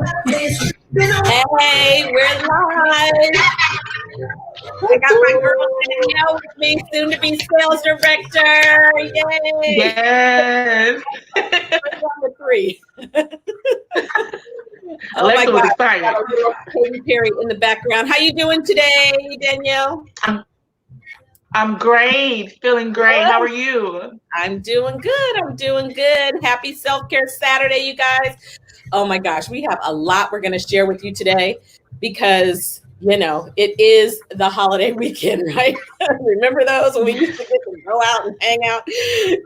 Hey, we're live. I got my girl Danielle with me, soon to be sales director. Yay! Yes. Number three. Oh my Alexa was God! excited. Got a little Katy Perry in the background. How you doing today, Danielle? I'm great. Feeling great. How are you? I'm doing good. I'm doing good. Happy Self-Care Saturday, you guys. Oh my gosh, we have a lot we're going to share with you today because, you know, it is the holiday weekend, right? Remember those when we used to get to go out and hang out,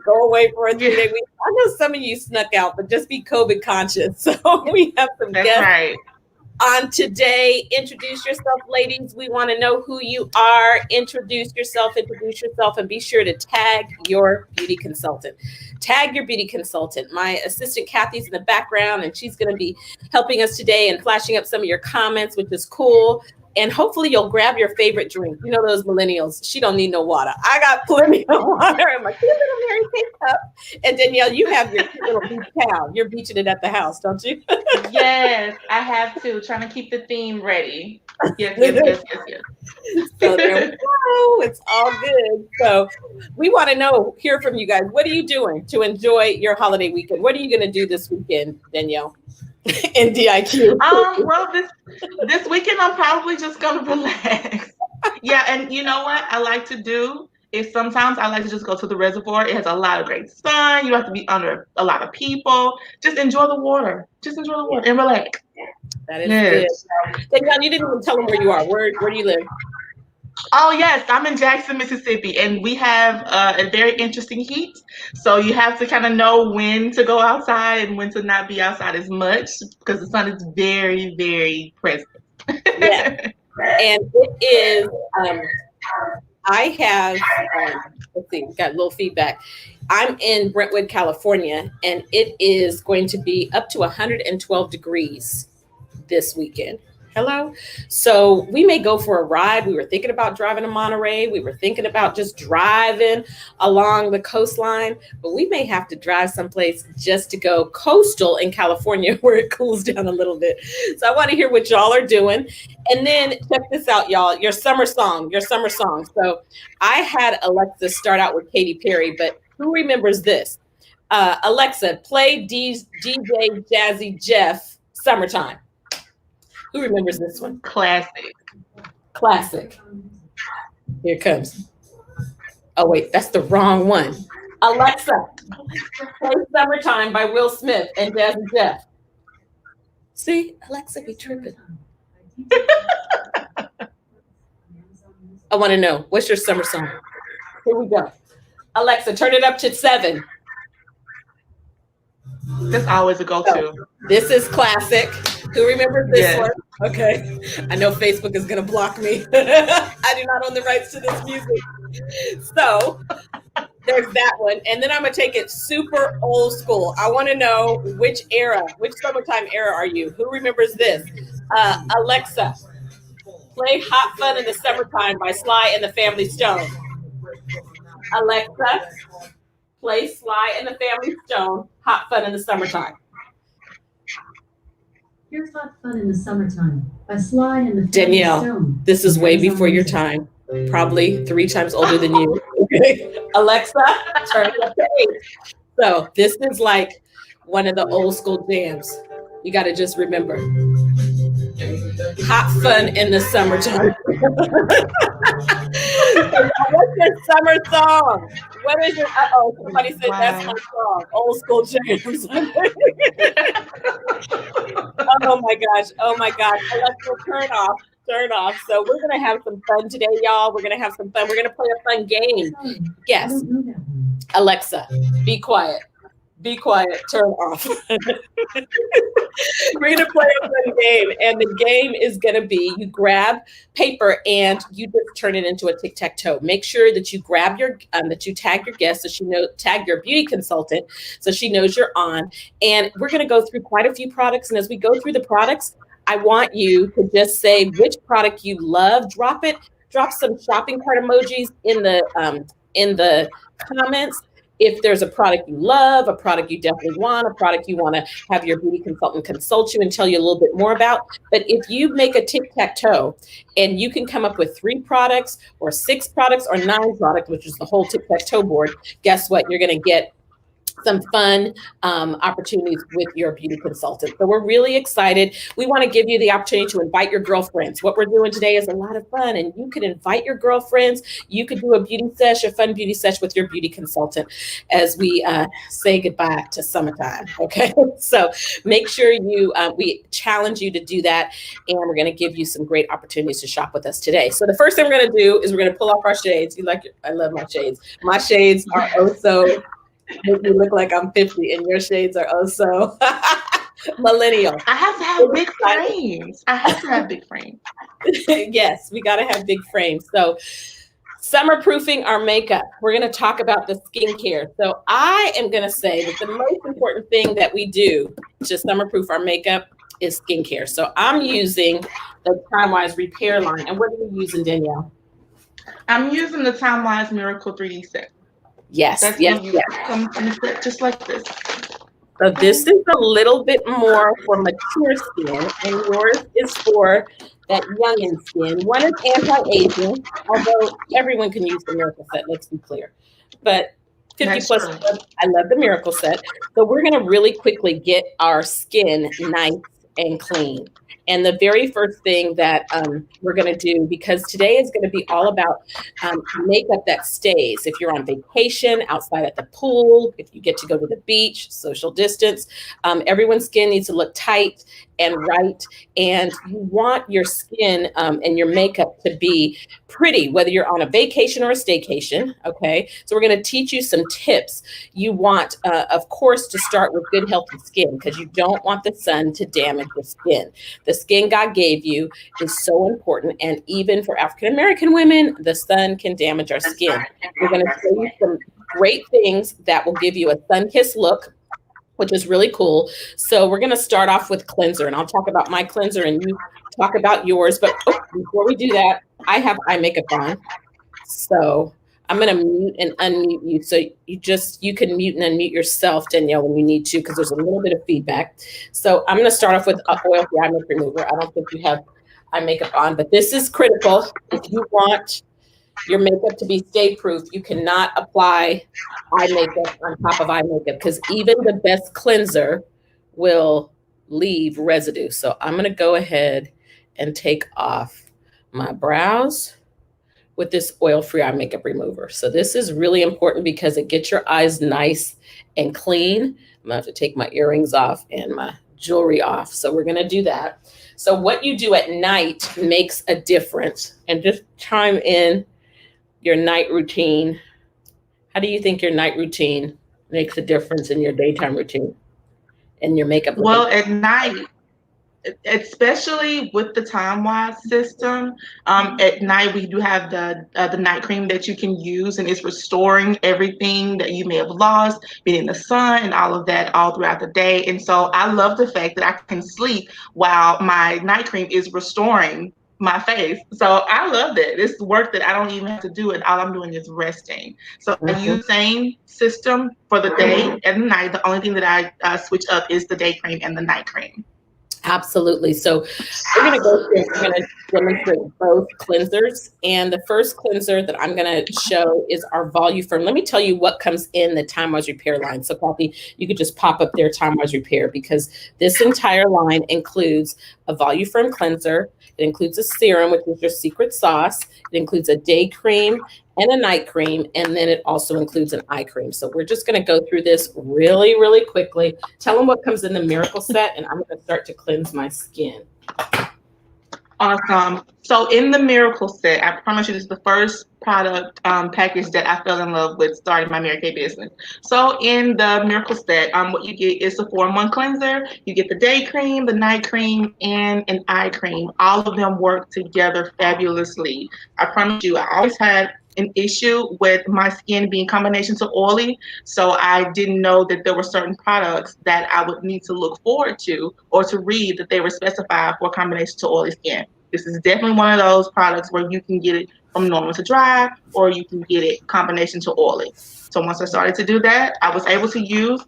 go away for a 3-day week? I know some of you snuck out, but just be COVID conscious. So we have some That's guests right. on today. Introduce yourself, ladies. We want to know who you are. Introduce yourself, and be sure to tag your beauty consultant. Tag your beauty consultant. My assistant Kathy's in the background, and she's going to be helping us today and flashing up some of your comments, which is cool. And hopefully you'll grab your favorite drink. You know those millennials, she don't need no water. I got plenty of water in my cute little Mary Kay cup. And Danielle, you have your cute little beach towel. You're beaching it at the house, don't you? Yes, I have to. Trying to keep the theme ready. Yes. So there we go. It's all good. So we want to hear from you guys. What are you doing to enjoy your holiday weekend? What are you going to do this weekend, Danielle? In DIQ. Well, this weekend I'm probably just gonna relax. Yeah, and you know what I like to do is sometimes I like to just go to the reservoir. It has a lot of great sun. You don't have to be under a lot of people. Just enjoy the water. Just enjoy the water and relax. That is good. Danielle, you didn't even tell them where you are. Where do you live? Oh yes, I'm in Jackson, Mississippi, and we have a very interesting heat. So you have to kind of know when to go outside and when to not be outside as much because the sun is very, very present. Yeah, and it is. I have. Let's see, got a little feedback. I'm in Brentwood, California, and it is going to be up to 112 degrees this weekend. Hello. So we may go for a ride. We were thinking about driving to Monterey. We were thinking about just driving along the coastline, but we may have to drive someplace just to go coastal in California where it cools down a little bit. So I want to hear what y'all are doing. And then check this out, y'all, your summer song. So I had Alexa start out with Katy Perry, but who remembers this? Alexa, play DJ Jazzy Jeff, Summertime. Who remembers this one? Classic. Here it comes. Oh, wait, that's the wrong one. Alexa, play Summertime by Will Smith and Jazzy Jeff. See, Alexa be tripping. I want to know, what's your summer song? Here we go. Alexa, turn it up to 7. That's always a go-to. So, this is classic. Who remembers this one? Okay. I know Facebook is going to block me. I do not own the rights to this music. So there's that one. And then I'm going to take it super old school. I want to know which summertime era are you? Who remembers this? Alexa, play Hot Fun in the Summertime by Sly and the Family Stone. Alexa, play Sly and the Family Stone, Hot Fun in the Summertime. Here's Hot Fun in the Summertime by Sly and the Family Danielle, Stone. this is way before your time. Probably 3 times older than you. Okay. Alexa, turn it up to 8. So this is like one of the old school jams. You got to just remember. Hot Fun in the Summertime. What's your summer song? What is your, somebody said that's my song. Old school jams. Oh my gosh. Alexa, turn off. So we're going to have some fun today, y'all. We're going to have some fun. We're going to play a fun game. Yes. Alexa, be quiet. Turn off. We're going to play a fun game. And the game is going to be you grab paper and you just turn it into a tic-tac-toe. Make sure that you grab that you tag your guest so she knows, tag your beauty consultant so she knows you're on. And we're going to go through quite a few products. And as we go through the products, I want you to just say which product you love. Drop some shopping cart emojis in the comments. If there's a product you love, a product you definitely want, a product you want to have your beauty consultant consult you and tell you a little bit more about. But if you make a tic-tac-toe and you can come up with 3 products or 6 products or 9 products, which is the whole tic-tac-toe board, guess what? You're going to get some fun opportunities with your beauty consultant. So we're really excited. We want to give you the opportunity to invite your girlfriends. What we're doing today is a lot of fun, and you could invite your girlfriends. You could do a beauty sesh, a fun beauty sesh with your beauty consultant as we say goodbye to summertime. Okay, so make sure we challenge you to do that, and we're going to give you some great opportunities to shop with us today. So the first thing we're going to do is we're going to pull off our shades. I love my shades. My shades are also make me look like I'm 50, and your shades are also millennial. I have to have big frames. I have to have big frames. Yes, we got to have big frames. So summer proofing our makeup. We're going to talk about the skincare. So I am going to say that the most important thing that we do to summer proof our makeup is skincare. So I'm using the Time-Wise Repair line. And what are you using, Danielle? I'm using the Time-Wise Miracle 3D set. Yes, That's yes, when you yes. come in a set just like this. So this is a little bit more for mature skin, and yours is for that youngin' skin. One is anti-aging, although everyone can use the Miracle Set, let's be clear. But 50 That's plus, true. I love the Miracle Set. So we're gonna really quickly get our skin nice and clean. And the very first thing that we're going to do, because today is going to be all about makeup that stays. If you're on vacation, outside at the pool, if you get to go to the beach, social distance, everyone's skin needs to look tight and right. And you want your skin and your makeup to be pretty, whether you're on a vacation or a staycation. Okay. So we're going to teach you some tips. You want, of course, to start with good, healthy skin, because you don't want the sun to damage the skin. The skin God gave you is so important. And even for African-American women, the sun can damage our skin. We're going to show you some great things that will give you a sun-kissed look, which is really cool. So we're going to start off with cleanser, and I'll talk about my cleanser and you talk about yours. But before we do that, I have eye makeup on. So I'm going to mute and unmute you. So you can mute and unmute yourself, Danielle, when you need to, because there's a little bit of feedback. So I'm going to start off with oil-free eye makeup remover. I don't think you have eye makeup on, but this is critical. If you want your makeup to be stay proof, you cannot apply eye makeup on top of eye makeup, because even the best cleanser will leave residue. So I'm going to go ahead and take off my brows with this oil-free eye makeup remover. So this is really important because it gets your eyes nice and clean. I'm gonna have to take my earrings off and my jewelry off. So we're gonna do that. So what you do at night makes a difference. And just chime in your night routine. How do you think your night routine makes a difference in your daytime routine and your makeup? Well, at night, especially with the Time-Wise system, at night we do have the night cream that you can use, and it's restoring everything that you may have lost, being in the sun and all of that all throughout the day. And so I love the fact that I can sleep while my night cream is restoring my face. So I love that. It's work that I don't even have to do, and all I'm doing is resting. So I use the same system for the day and the night. The only thing that I switch up is the day cream and the night cream. Absolutely. So we're going to go through, we're going to demonstrate both cleansers. And the first cleanser that I'm going to show is our Voluform. Let me tell you what comes in the Time-Wise Repair line. So Kathy, you could just pop up there, Time-Wise Repair, because this entire line includes a Voluform cleanser. It includes a serum, which is your secret sauce. It includes a day cream and a night cream, and then it also includes an eye cream. So we're just going to go through this really, really quickly. Tell them what comes in the Miracle Set, and I'm going to start to cleanse my skin. Awesome. So in the Miracle Set, I promise you this is the first product package that I fell in love with starting my Mary Kay business. So in the Miracle Set, what you get is the 4-in-1 cleanser. You get the day cream, the night cream, and an eye cream. All of them work together fabulously. I promise you, I always had an issue with my skin being combination to oily. So I didn't know that there were certain products that I would need to look forward to or to read that they were specified for combination to oily skin. This is definitely one of those products where you can get it from normal to dry, or you can get it combination to oily. So once I started to do that, I was able to use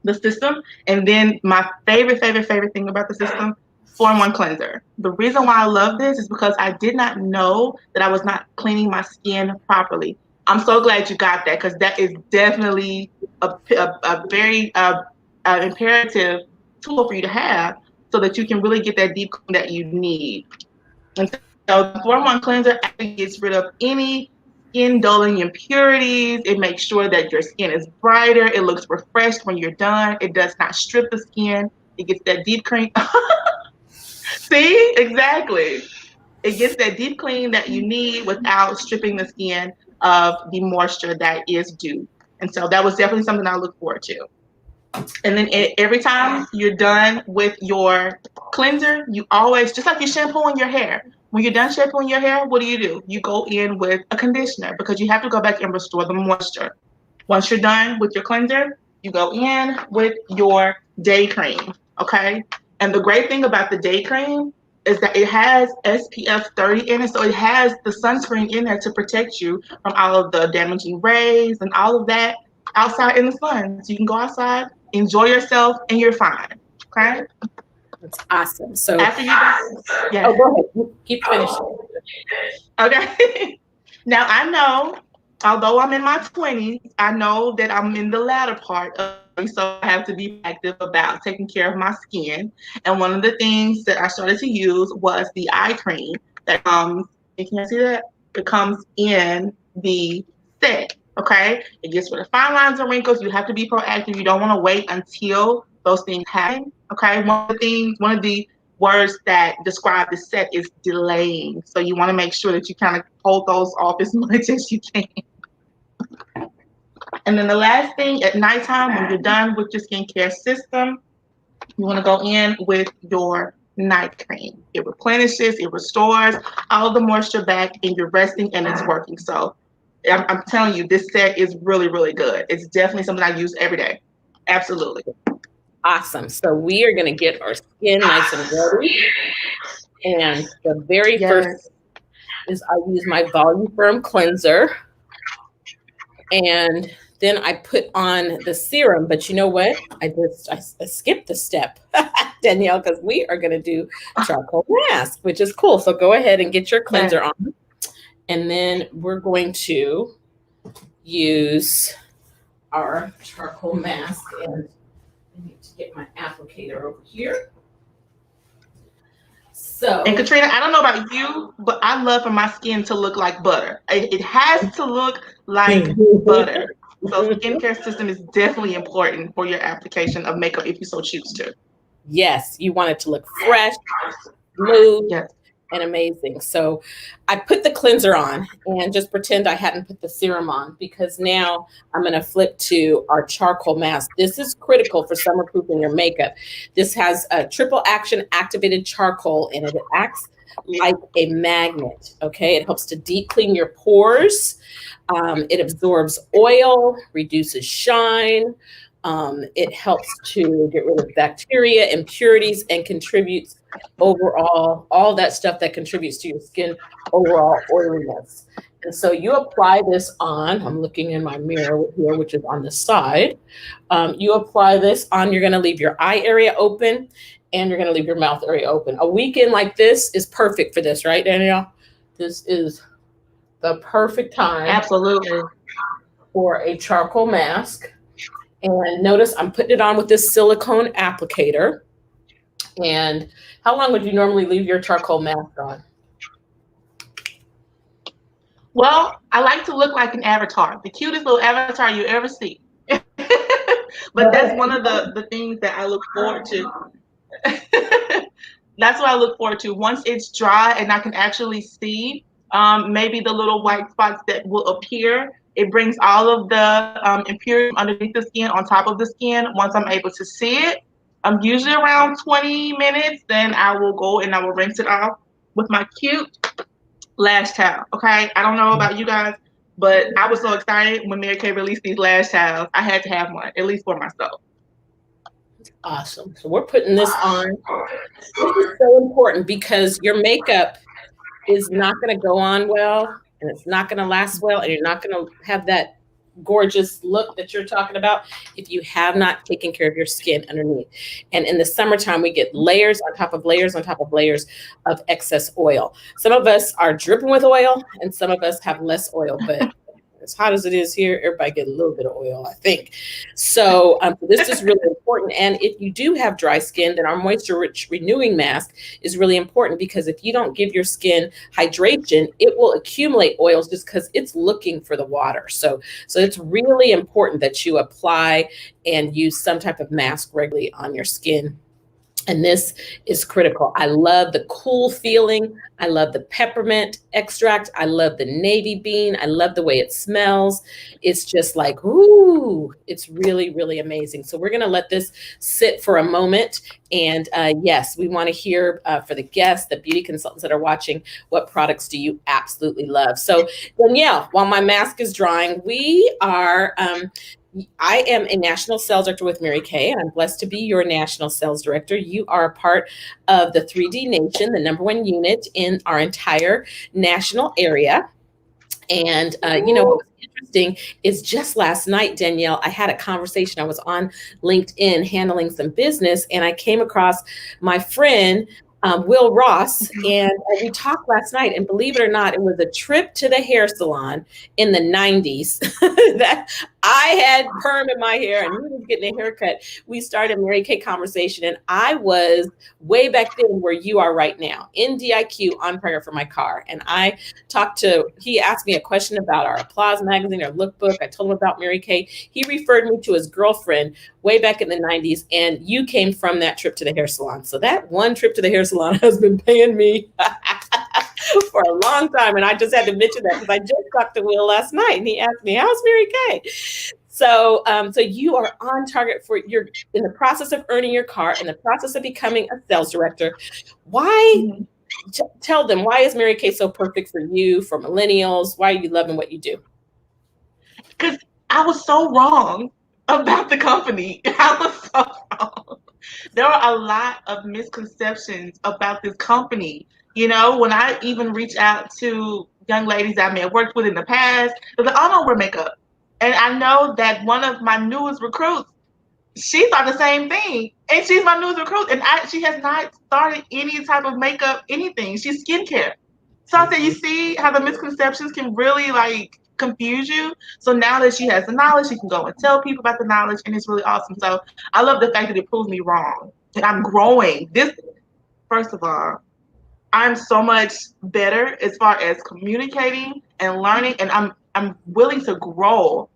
the system. And then my favorite thing about the system, 4-in-1 cleanser. The reason why I love this is because I did not know that I was not cleaning my skin properly. I'm so glad you got that, because that is definitely a very imperative tool for you to have, so that you can really get that deep clean that you need. And so the 4-in-1 cleanser actually gets rid of any skin dulling impurities. It makes sure that your skin is brighter. It looks refreshed when you're done. It does not strip the skin. It gets that deep clean. See, exactly. It gets that deep clean that you need without stripping the skin of the moisture that is due. And so that was definitely something I look forward to. And then every time you're done with your cleanser, you always, just like you're shampooing your hair, when you're done shampooing your hair, what do? You go in with a conditioner, because you have to go back and restore the moisture. Once you're done with your cleanser, you go in with your day cream, okay? And the great thing about the day cream is that it has SPF 30 in it, so it has the sunscreen in there to protect you from all of the damaging rays and all of that outside in the sun. So you can go outside, enjoy yourself, and you're fine, okay? That's awesome. So After you yeah. oh, go ahead. Keep finishing. Okay. Now I know, although I'm in my 20s, I know that I'm in the latter part of it, so I have to be active about taking care of my skin. And one of the things that I started to use was the eye cream that comes, you can see that? It comes in the set, okay? It gets rid of fine lines and wrinkles. You have to be proactive. You don't want to wait until those things happen, okay? One of the words that describe the set is delaying. So you want to make sure that you kind of hold those off as much as you can. And then the last thing, at nighttime, when you're done with your skincare system, you want to go in with your night cream. It replenishes, it restores all of the moisture back, and you're resting and it's working. So I'm telling you, this set is really, really good. It's definitely something I use every day. Absolutely. Awesome. So we are going to get our skin nice and ready. And the very first is I use my Volume Firm cleanser. And then I put on the serum. But you know what? I skipped the step, Danielle, because we are going to do charcoal mask, which is cool. So go ahead and get your cleanser on. And then we're going to use our charcoal mask. And I need to get my applicator over here. So, and Katrina, I don't know about you, but I love for my skin to look like butter. It has to look like butter. So skincare system is definitely important for your application of makeup if you so choose to. Yes, you want it to look fresh, smooth, yes, and amazing. So I put the cleanser on and just pretend I hadn't put the serum on, because now I'm going to flip to our charcoal mask. This is critical for summer proofing your makeup. This has a triple action activated charcoal in it. It acts like a magnet. Okay. It helps to deep clean your pores. It absorbs oil, reduces shine. It helps to get rid of bacteria, impurities, and contributes overall, all that stuff that contributes to your skin overall oiliness. And so you apply this on, I'm looking in my mirror here, which is on the side. You apply this on, you're going to leave your eye area open and you're going to leave your mouth area open. A weekend like this is perfect for this, right, Danielle? This is the perfect time. Absolutely. For a charcoal mask. And notice I'm putting it on with this silicone applicator. And how long would you normally leave your charcoal mask on? Well, I like to look like an avatar, the cutest little avatar you ever see. But that's one of the things that I look forward to. That's what I look forward to. Once it's dry and I can actually see maybe the little white spots that will appear, it brings all of the impurities underneath the skin on top of the skin. Once I'm able to see it, usually around 20 minutes, then I will go and I will rinse it off with my cute lash towel. Okay, I don't know about you guys, but I was so excited when Mary Kay released these lash towels. I had to have one, at least for myself. Awesome. So we're putting this on. This is so important because your makeup is not going to go on well and it's not going to last well and you're not going to have that gorgeous look that you're talking about if you have not taken care of your skin underneath. And in the summertime, we get layers on top of layers on top of layers of excess oil. Some of us are dripping with oil and some of us have less oil, but as hot as it is here, everybody get a little bit of oil, I think. So this is really important. And if you do have dry skin, then our moisture rich renewing mask is really important because if you don't give your skin hydration, it will accumulate oils just because it's looking for the water. So it's really important that you apply and use some type of mask regularly on your skin. And this is critical. I love the cool feeling. I love the peppermint extract. I love the navy bean. I love the way it smells. It's just like, ooh, it's really, really amazing. So we're going to let this sit for a moment. And yes, we want to hear for the guests, the beauty consultants that are watching, what products do you absolutely love? So Danielle, while my mask is drying, we are I am a national sales director with Mary Kay, and I'm blessed to be your national sales director. You are a part of the 3D Nation, the #1 unit in our entire national area. And what was interesting is just last night, Danielle, I had a conversation. I was on LinkedIn handling some business, and I came across my friend Will Ross, and we talked last night, and believe it or not, it was a trip to the hair salon in the 90s that I had perm in my hair and he was getting a haircut. We started a Mary Kay conversation, and I was way back then where you are right now, in DIQ on prayer for my car. And he asked me a question about our Applause magazine, our lookbook. I told him about Mary Kay. He referred me to his girlfriend way back in the 90s, and you came from that trip to the hair salon. So that one trip to the hair salon has been paying me for a long time. And I just had to mention that because I just talked to Will last night and he asked me, how's Mary Kay? So you are on target you're in the process of earning your car, in the process of becoming a sales director. Why? Tell them, why is Mary Kay so perfect for you, for millennials? Why are you loving what you do? Because I was so wrong about the company. I was so wrong. There are a lot of misconceptions about this company. When I even reach out to young ladies I may have worked with in the past, they're like, I don't wear makeup. And I know that one of my newest recruits, she thought the same thing. And she's my newest recruit. And she has not started any type of makeup, anything. She's skincare. So I said, you see how the misconceptions can really confuse you. So now that she has the knowledge, she can go and tell people about the knowledge, and it's really awesome. So I love the fact that it proves me wrong. And I'm growing. First of all, I'm so much better as far as communicating and learning, and I'm willing to grow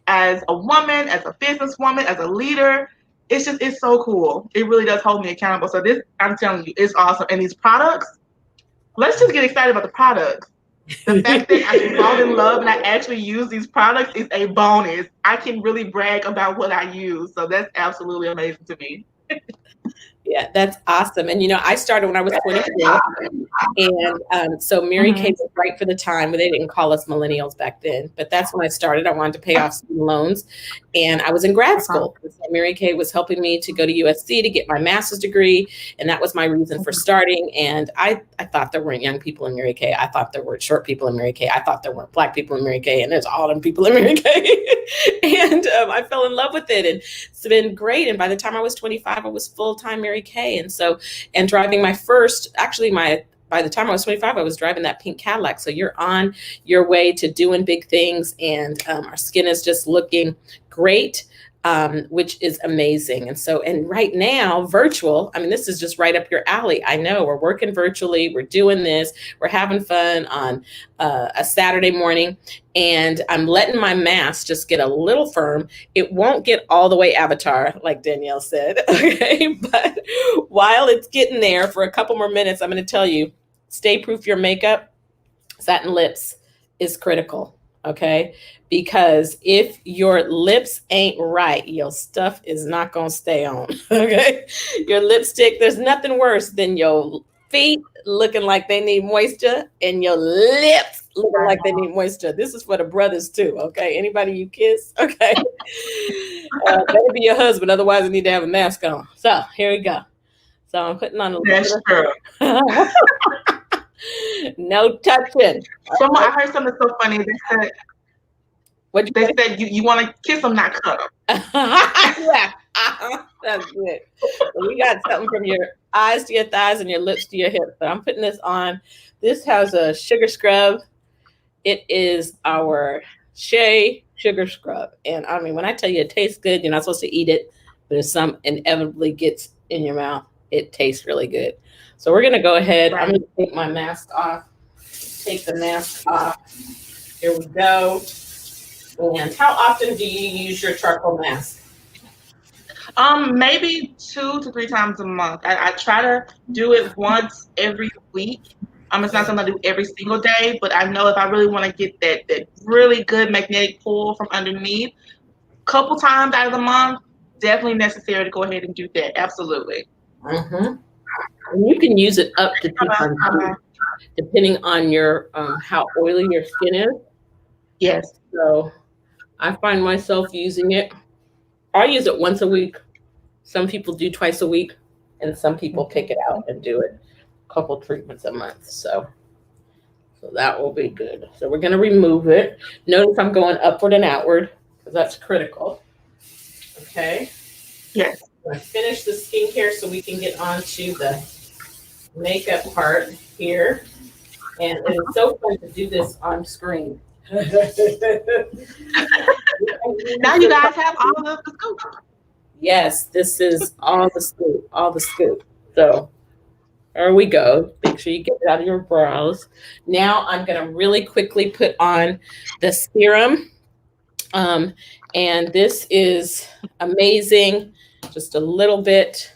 as a woman, as a businesswoman, as a leader. It's so cool. It really does hold me accountable. So this, I'm telling you, it's awesome. And these products, let's just get excited about the products. The fact that I can fall in love and I actually use these products is a bonus. I can really brag about what I use. So that's absolutely amazing to me. Yeah, that's awesome. And, I started when I was 24. And so Mary Kay was right for the time, but they didn't call us millennials back then. But that's when I started. I wanted to pay off student loans. And I was in grad school. So Mary Kay was helping me to go to USC to get my master's degree. And that was my reason for starting. And I thought there weren't young people in Mary Kay. I thought there weren't short people in Mary Kay. I thought there weren't Black people in Mary Kay. And there's all them people in Mary Kay. And I fell in love with it. And it's been great. And by the time I was 25, I was full-time Mary Kay. And driving by the time I was 25, I was driving that pink Cadillac. So you're on your way to doing big things, and our skin is just looking great, which is amazing. And right now, virtual, this is just right up your alley. I know we're working virtually. We're doing this. We're having fun on a Saturday morning, and I'm letting my mask just get a little firm. It won't get all the way avatar, like Danielle said. Okay. But while it's getting there for a couple more minutes, I'm going to tell you, stay proof your makeup. Satin lips is critical. Okay. Because if your lips ain't right, your stuff is not going to stay on. Okay. Your lipstick, there's nothing worse than your feet looking like they need moisture and your lips looking like they need moisture. This is for the brothers too, okay? Anybody you kiss, okay? Better be your husband, otherwise you need to have a mask on. So here we go. So I'm putting on a That's little true. no touching. I heard something so funny. What'd you They say? said you want to kiss them, not cut them. Yeah, that's good. So you got something from your eyes to your thighs and your lips to your hips. So I'm putting this on. This has a sugar scrub. It is our Shea sugar scrub. And I mean, when I tell you it tastes good, you're not supposed to eat it, but if some inevitably gets in your mouth, it tastes really good. So we're going to go ahead. I'm going to take my mask off. Take the mask off. Here we go. And how often do you use your charcoal mask? Maybe 2 to 3 times a month. I try to do it once every week. It's not something I do every single day, but I know if I really want to get that really good magnetic pull from underneath, a couple times out of the month, definitely necessary to go ahead and do that. Absolutely. Mm-hmm. And you can use it up to 2 times a week, depending on your how oily your skin is. Yes. So I find myself using it. I use it once a week. Some people do twice a week, and some people pick it out and do it a couple treatments a month. So that will be good. So we're going to remove it. Notice I'm going upward and outward because that's critical. Okay. Yes. I finish the skincare so we can get on to the makeup part here. And it is so fun to do this on screen. Now you guys have all of the scoop. Yes, this is all the scoop. So there we go. Make sure you get it out of your brows. Now I'm going to really quickly put on the serum. And this is amazing. Just a little bit.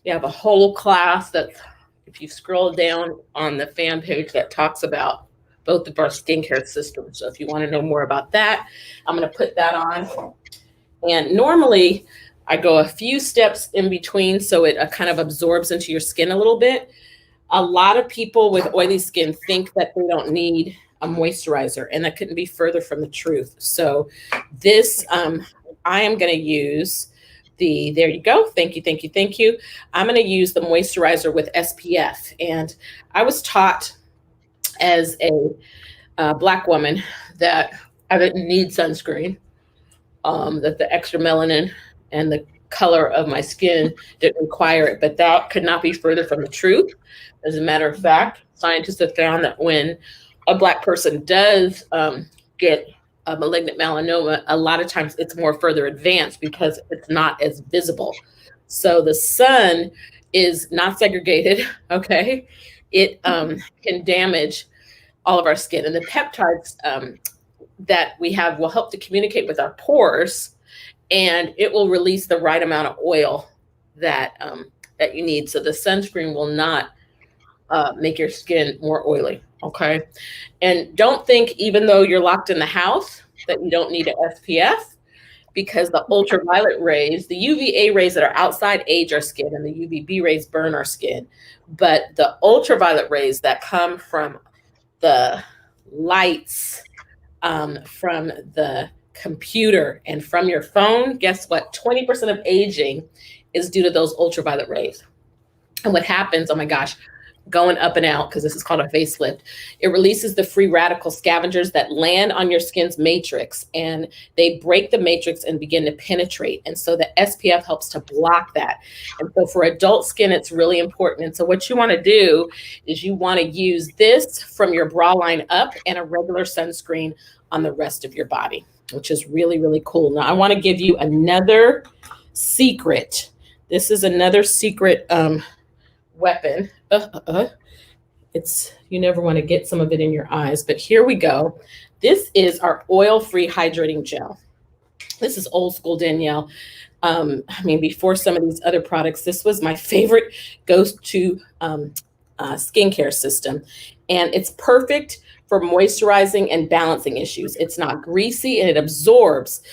You have a whole class that, if you scroll down on the fan page, that talks about both of our skincare systems. So if you want to know more about that, I'm going to put that on. And normally I go a few steps in between so it kind of absorbs into your skin a little bit. A lot of people with oily skin think that they don't need a moisturizer, and that couldn't be further from the truth. So this, I am going to use there you go. Thank you. I'm going to use the moisturizer with SPF. And I was taught as a Black woman that I didn't need sunscreen, that the extra melanin and the color of my skin didn't require it, but that could not be further from the truth. As a matter of fact, scientists have found that when a Black person does get a malignant melanoma, a lot of times it's more further advanced because it's not as visible. So the sun is not segregated, okay? It can damage all of our skin. And the peptides that we have will help to communicate with our pores, and it will release the right amount of oil that you need. So the sunscreen will not make your skin more oily, okay? And don't think, even though you're locked in the house, that you don't need an SPF, because the ultraviolet rays, the UVA rays that are outside age our skin, and the UVB rays burn our skin. But the ultraviolet rays that come from the lights, from the computer and from your phone, guess what? 20% of aging is due to those ultraviolet rays. And what happens, oh my gosh, going up and out, because this is called a facelift, it releases the free radical scavengers that land on your skin's matrix, and they break the matrix and begin to penetrate. And so the SPF helps to block that. And so for adult skin, it's really important. And so what you want to do is you want to use this from your bra line up and a regular sunscreen on the rest of your body, which is really, really cool. Now I want to give you another secret. This is another secret weapon. It's, you never want to get some of it in your eyes, but here we go. This is our oil-free hydrating gel. This is old school Danielle. I mean, before some of these other products, this was my favorite go-to skincare system. And it's perfect for moisturizing and balancing issues. It's not greasy and it absorbs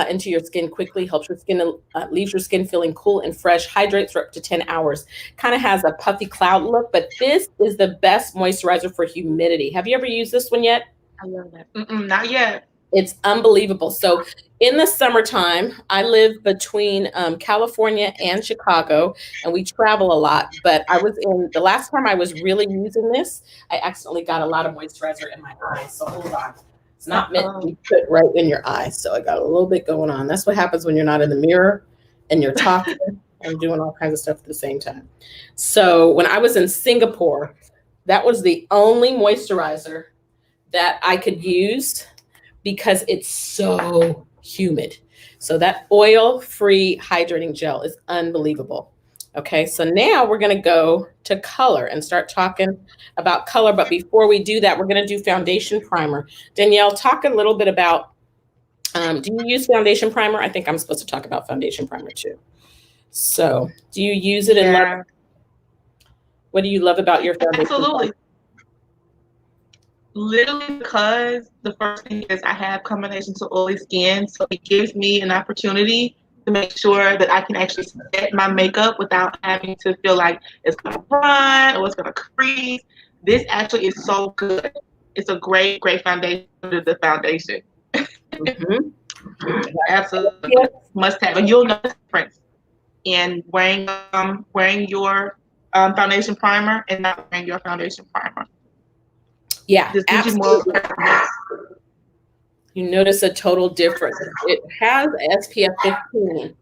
into your skin quickly, helps your skin, leaves your skin feeling cool and fresh, hydrates for up to 10 hours. Kind of has a puffy cloud look, but this is the best moisturizer for humidity. Have you ever used this one yet? I love that. Not yet. It's unbelievable. So in the summertime, I live between California and Chicago, and we travel a lot. But the last time I was really using this, I accidentally got a lot of moisturizer in my eyes. So hold on. It's not meant to be put right in your eye. So I got a little bit going on. That's what happens when you're not in the mirror and you're talking and doing all kinds of stuff at the same time. So when I was in Singapore, that was the only moisturizer that I could use because it's so humid. So that oil-free hydrating gel is unbelievable. Okay, so now we're gonna go to color and start talking about color. But before we do that, we're gonna do foundation primer. Danielle, talk a little bit about, do you use foundation primer? I think I'm supposed to talk about foundation primer too. So do you use it in love? What do you love about your foundation? Absolutely. Literally because the first thing is I have combination to oily skin, so it gives me an opportunity to make sure that I can actually set my makeup without having to feel like it's going to run or it's going to crease. This actually is so good. It's a great, great foundation under the foundation. Absolutely must have, and you'll know the difference in wearing your foundation primer and not wearing your foundation primer. Yeah, absolutely. You notice a total difference. It has SPF 15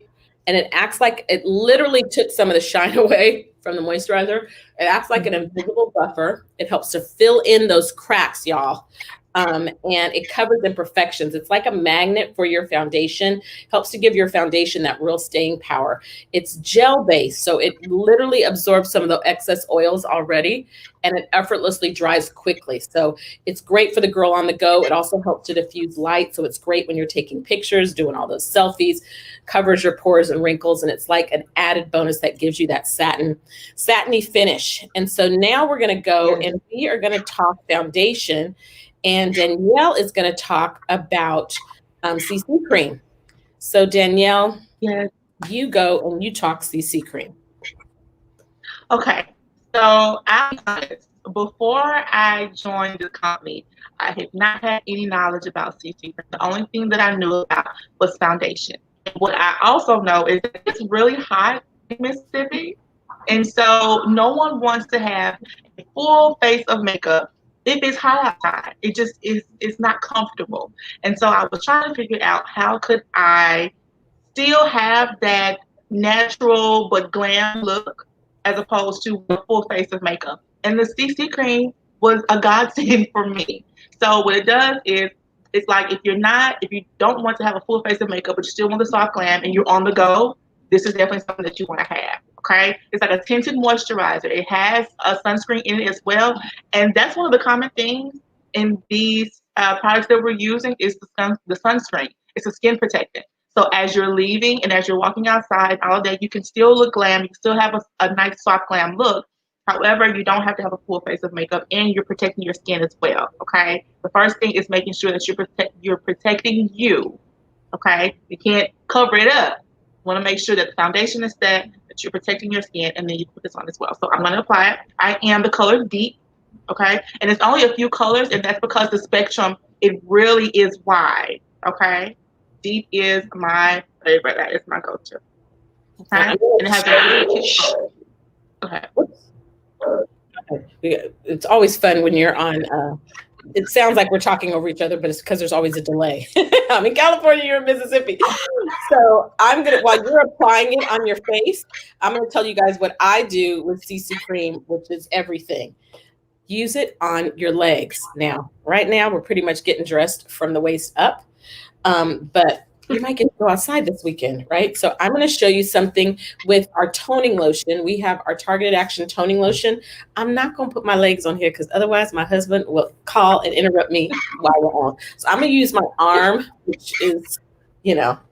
and it acts like it literally took some of the shine away from the moisturizer. It acts like an invisible buffer. It helps to fill in those cracks, y'all. And it covers imperfections. It's like a magnet for your foundation, helps to give your foundation that real staying power. It's gel based, so it literally absorbs some of the excess oils already, and it effortlessly dries quickly. So it's great for the girl on the go. It also helps to diffuse light, so it's great when you're taking pictures, doing all those selfies, covers your pores and wrinkles, and it's like an added bonus that gives you that satiny finish. And so now we're going to go and we are going to talk foundation. And Danielle is going to talk about CC cream. So Danielle, you go and you talk CC cream. Okay, so I'm honest. Before I joined the company, I had not had any knowledge about CC cream. The only thing that I knew about was foundation. And what I also know is that it's really hot in Mississippi, and so no one wants to have a full face of makeup if it's hot outside. It just is, it's not comfortable. And so I was trying to figure out how could I still have that natural but glam look as opposed to a full face of makeup. And the CC cream was a godsend for me. So what it does is, it's like if you don't want to have a full face of makeup, but you still want the soft glam and you're on the go, this is definitely something that you want to have. Okay, it's like a tinted moisturizer. It has a sunscreen in it as well, and that's one of the common things in these products that we're using is the sunscreen. It's a skin protectant. So as you're leaving and as you're walking outside all day, you can still look glam. You can still have a nice soft glam look. However, you don't have to have a full face of makeup, and you're protecting your skin as well. Okay, the first thing is making sure that you're protecting you. Okay, you can't cover it up. You want to make sure that the foundation is set, that you're protecting your skin, and then you put this on as well. So I'm going to apply it. I am the color Deep, okay? And it's only a few colors, and that's because the spectrum, it really is wide, okay? Deep is my favorite. That is my go-to. Okay? And it has a really cute color. Okay. It's always fun when you're on, it sounds like we're talking over each other, but it's because there's always a delay. I'm in California, you're in Mississippi. So while you're applying it on your face, I'm gonna tell you guys what I do with CC cream, which is everything. Use it on your legs. Now, right now, we're pretty much getting dressed from the waist up, but we might get to go outside this weekend, right? So I'm going to show you something with our toning lotion. We have our Targeted Action Toning Lotion. I'm not going to put my legs on here because otherwise my husband will call and interrupt me while we're on. So I'm going to use my arm, which is,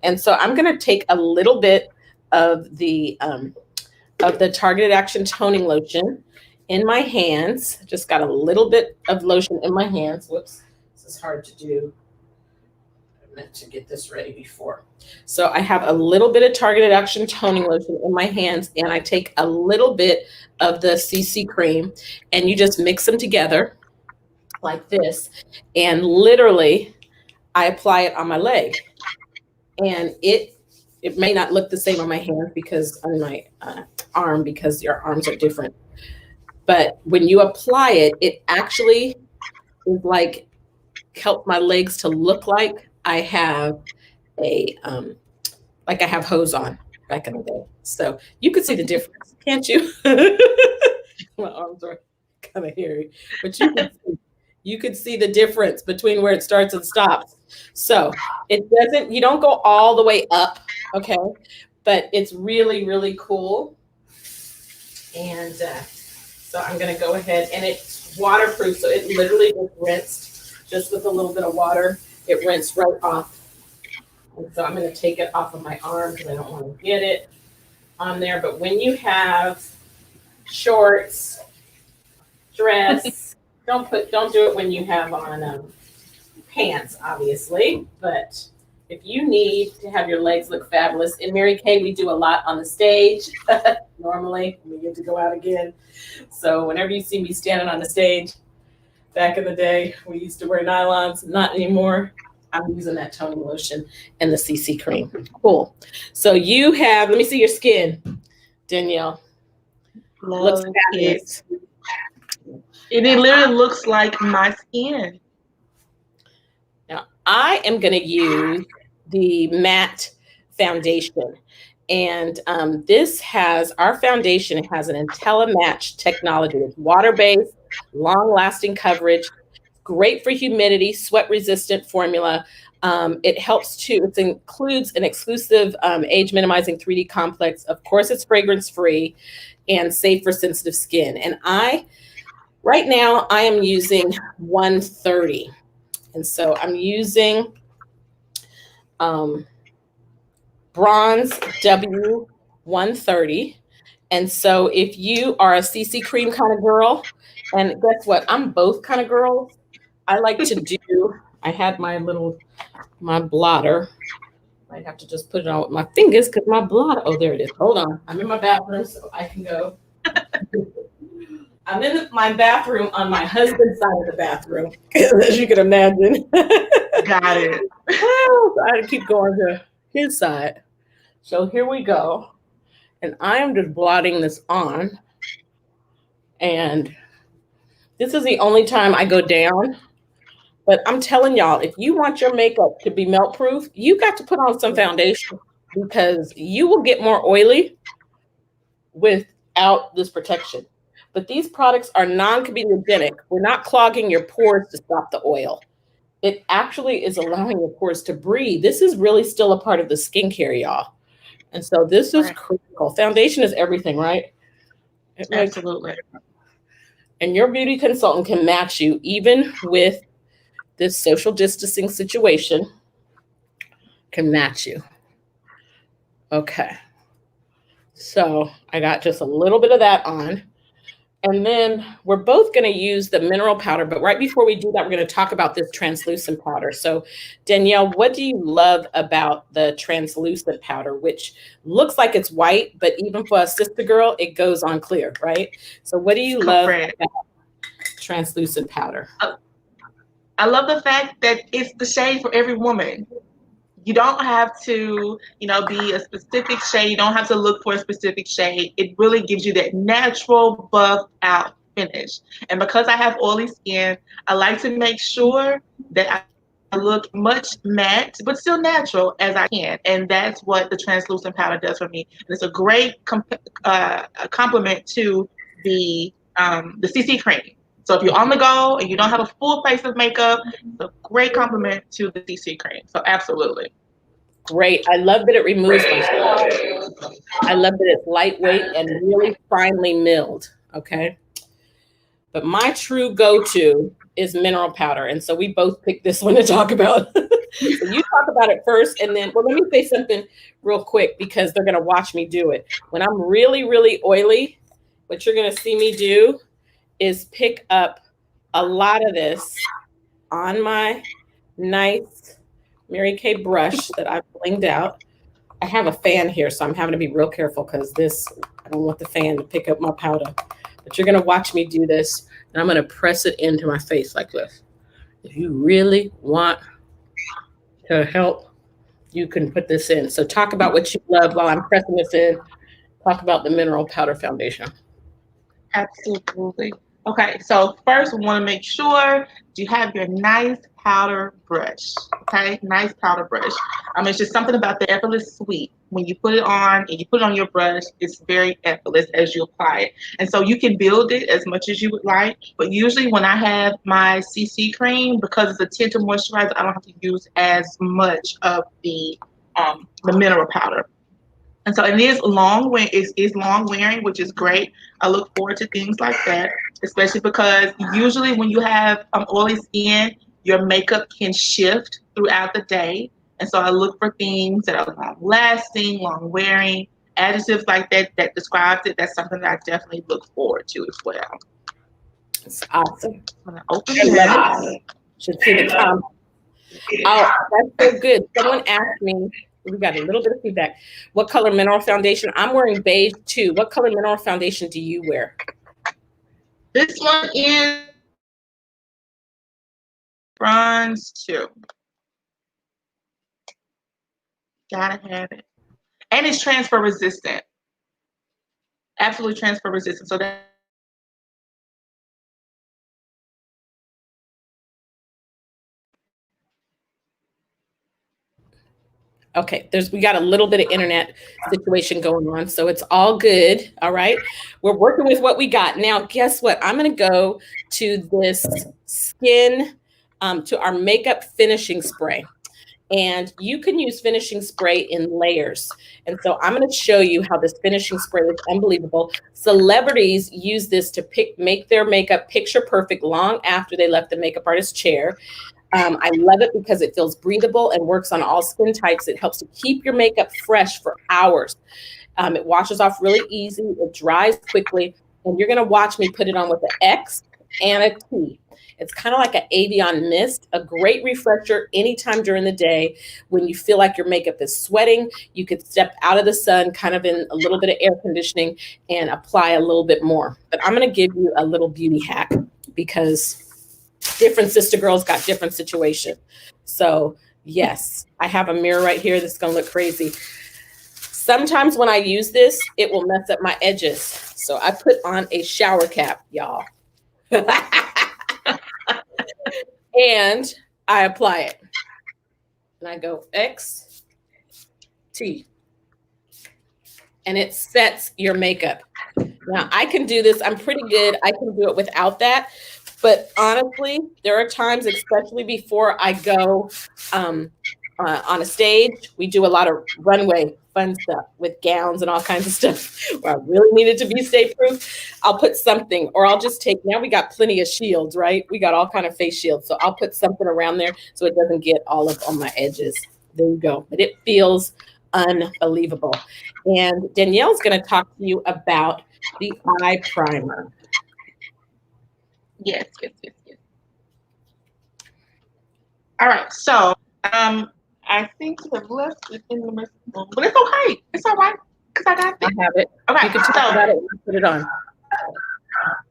and so I'm going to take a little bit of the Targeted Action Toning Lotion, in my hands. Just got a little bit of lotion in my hands. Whoops, this is hard to do. I meant to get this ready before. So I have a little bit of targeted action toning lotion in my hands, and I take a little bit of the CC cream, and you just mix them together like this, and literally I apply it on my leg. And it may not look the same on my hand because on my arm, because your arms are different. But when you apply it, it actually is like help my legs to look like I have a like I have hose on back in the day. So you could see the difference, can't you? My arms are kind of hairy, but you could see the difference between where it starts and stops. So it doesn't, you don't go all the way up, okay? But it's really, really cool. And so I'm gonna go ahead, and it's waterproof, so it literally just rinsed just with a little bit of water. It rinsed right off. And so I'm gonna take it off of my arm because I don't want to get it on there. But when you have shorts, dress, don't do it when you have on pants, obviously. But if you need to have your legs look fabulous, in Mary Kay, we do a lot on the stage. Normally, we get to go out again. So whenever you see me standing on the stage, back in the day, we used to wear nylons, not anymore. I'm using that toning lotion and the CC cream. Cool. So you have, let me see your skin, Danielle. Looks fabulous. It literally looks like my skin. Now, I am going to use the matte foundation. And our foundation has an IntelliMatch technology. It's water-based, long-lasting coverage, great for humidity, sweat-resistant formula. It includes an exclusive age-minimizing 3D complex. Of course, it's fragrance-free and safe for sensitive skin. And right now, I am using 130. And so I'm using Bronze W130. And so if you are a CC cream kind of girl, and guess what? I'm both kind of girls. I like to do, I had my blotter. Might have to just put it on with my fingers because my blotter, oh, there it is. Hold on. I'm in my bathroom, so I can go. I'm in my bathroom on my husband's side of the bathroom, as you can imagine. Got it. Well, I had to keep going to his side. So here we go. And I am just blotting this on. And this is the only time I go down. But I'm telling y'all, if you want your makeup to be melt proof, you got to put on some foundation because you will get more oily without this protection. But these products are non-comedogenic. We're not clogging your pores to stop the oil. It actually is allowing your pores to breathe. This is really still a part of the skincare, y'all. And so this is critical. Foundation is everything, right? Absolutely. And your beauty consultant can match you even with this social distancing situation, can match you. Okay. So I got just a little bit of that on. And then we're both going to use the mineral powder. But right before we do that, we're going to talk about this translucent powder. So Danielle, what do you love about the translucent powder, which looks like it's white, but even for a sister girl, it goes on clear, right? So what do you love about translucent powder? I love the fact that it's the shade for every woman. You don't have to, be a specific shade. You don't have to look for a specific shade. It really gives you that natural buffed out finish. And because I have oily skin, I like to make sure that I look much matte, but still natural as I can. And that's what the translucent powder does for me. And it's a great complement to the CC cream. So if you're on the go and you don't have a full face of makeup, it's a great compliment to the CC cream. So absolutely. Great. I love that it removes my. I love that it's lightweight and really finely milled. Okay. But my true go-to is mineral powder. And so we both picked this one to talk about. So you talk about it first. And then, well, let me say something real quick because they're going to watch me do it. When I'm really, really oily, what you're going to see me do is pick up a lot of this on my nice Mary Kay brush that I've blinged out. I have a fan here, so I'm having to be real careful because I don't want the fan to pick up my powder. But you're gonna watch me do this, and I'm gonna press it into my face like this. If you really want to help, you can put this in. So talk about what you love while I'm pressing this in. Talk about the mineral powder foundation. Absolutely. Okay, so first we want to make sure you have your nice powder brush. Okay, nice powder brush. It's just something about the effortless sweep. When you put it on and you put it on your brush, it's very effortless as you apply it. And so you can build it as much as you would like, but usually when I have my CC cream, because it's a tinted moisturizer, I don't have to use as much of the mineral powder. And so it is long wearing, which is great. I look forward to things like that, especially because usually when you have oily skin, your makeup can shift throughout the day. And so I look for things that are long lasting, long wearing, adjectives like that describes it. That's something that I definitely look forward to as well. It's awesome. I'm gonna open this. Should see the comments. Oh, that's so good. Someone asked me, we got a little bit of feedback. What color mineral foundation? I'm wearing beige too. What color mineral foundation do you wear? This one is bronze 2. Gotta have it. And it's transfer resistant. Absolutely transfer resistant. So that Okay, we got a little bit of internet situation going on, so it's all good. All right, we're working with what we got. Now, guess what? I'm going to go to this skin, to our makeup finishing spray. And you can use finishing spray in layers. And so I'm going to show you how this finishing spray is unbelievable. Celebrities use this to make their makeup picture perfect long after they left the makeup artist's chair. I love it because it feels breathable and works on all skin types. It helps to keep your makeup fresh for hours. It washes off really easy. It dries quickly. And you're going to watch me put it on with an X and a T. It's kind of like an Avion mist, a great refresher anytime during the day when you feel like your makeup is sweating. You could step out of the sun, kind of in a little bit of air conditioning, and apply a little bit more. But I'm going to give you a little beauty hack because different sister girls got different situation. So yes, I have a mirror right here that's going to look crazy. Sometimes when I use this, it will mess up my edges. So I put on a shower cap, y'all. And I apply it. And I go X, T. And it sets your makeup. Now, I can do this. I'm pretty good. I can do it without that. But honestly, there are times, especially before I go on a stage, we do a lot of runway fun stuff with gowns and all kinds of stuff where I really needed to be stay proof. I'll put something, or I'll just take, now we got plenty of shields, right? We got all kind of face shields. So I'll put something around there so it doesn't get all up on my edges. There you go. But it feels unbelievable. And Danielle's going to talk to you about the eye primer. Yes. All right, so I think you have left it in the room, but it's okay. It's all right because I got it. I have it. Okay, you can talk about it and put it on.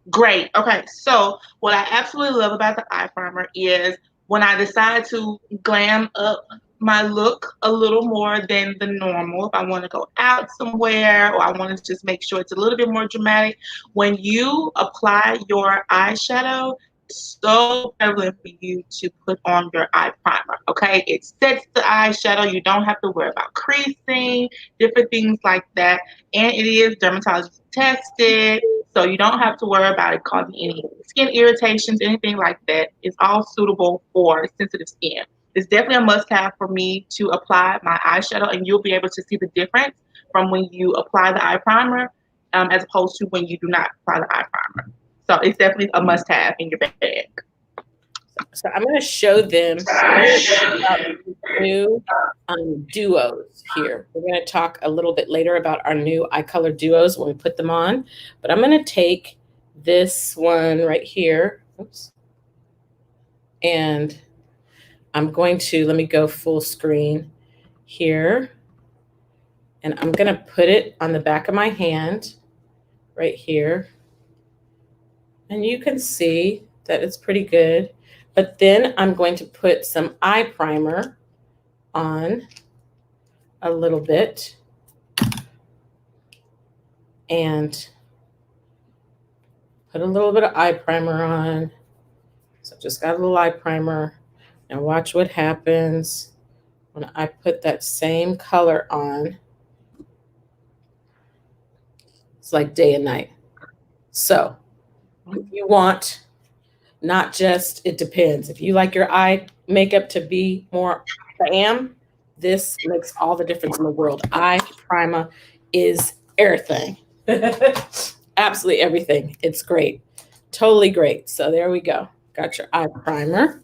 Great. Okay, so what I absolutely love about the eye primer is when I decide to glam up my look a little more than the normal, if I want to go out somewhere or I want to just make sure it's a little bit more dramatic, when you apply your eyeshadow, it's so prevalent for you to put on your eye primer, okay? It sets the eyeshadow. You don't have to worry about creasing, different things like that. And it is dermatologist tested, so you don't have to worry about it causing any skin irritations, anything like that. It's all suitable for sensitive skin. It's definitely a must-have for me to apply my eyeshadow, and you'll be able to see the difference from when you apply the eye primer as opposed to when you do not apply the eye primer. So it's definitely a must-have in your bag. So I'm going to show them new duos here. We're going to talk a little bit later about our new eye color duos when we put them on. But I'm going to take this one right here. Oops. And I'm going to, let me go full screen here. And I'm going to put it on the back of my hand right here. And you can see that it's pretty good. But then I'm going to put some eye primer on a little bit. And put a little bit of eye primer on. So just got a little eye primer. And watch what happens when I put that same color on. It's like day and night. So if you want, not just, it depends. If you like your eye makeup to be more bam, this makes all the difference in the world. Eye primer is everything. Absolutely everything. It's great. Totally great. So there we go. Got your eye primer.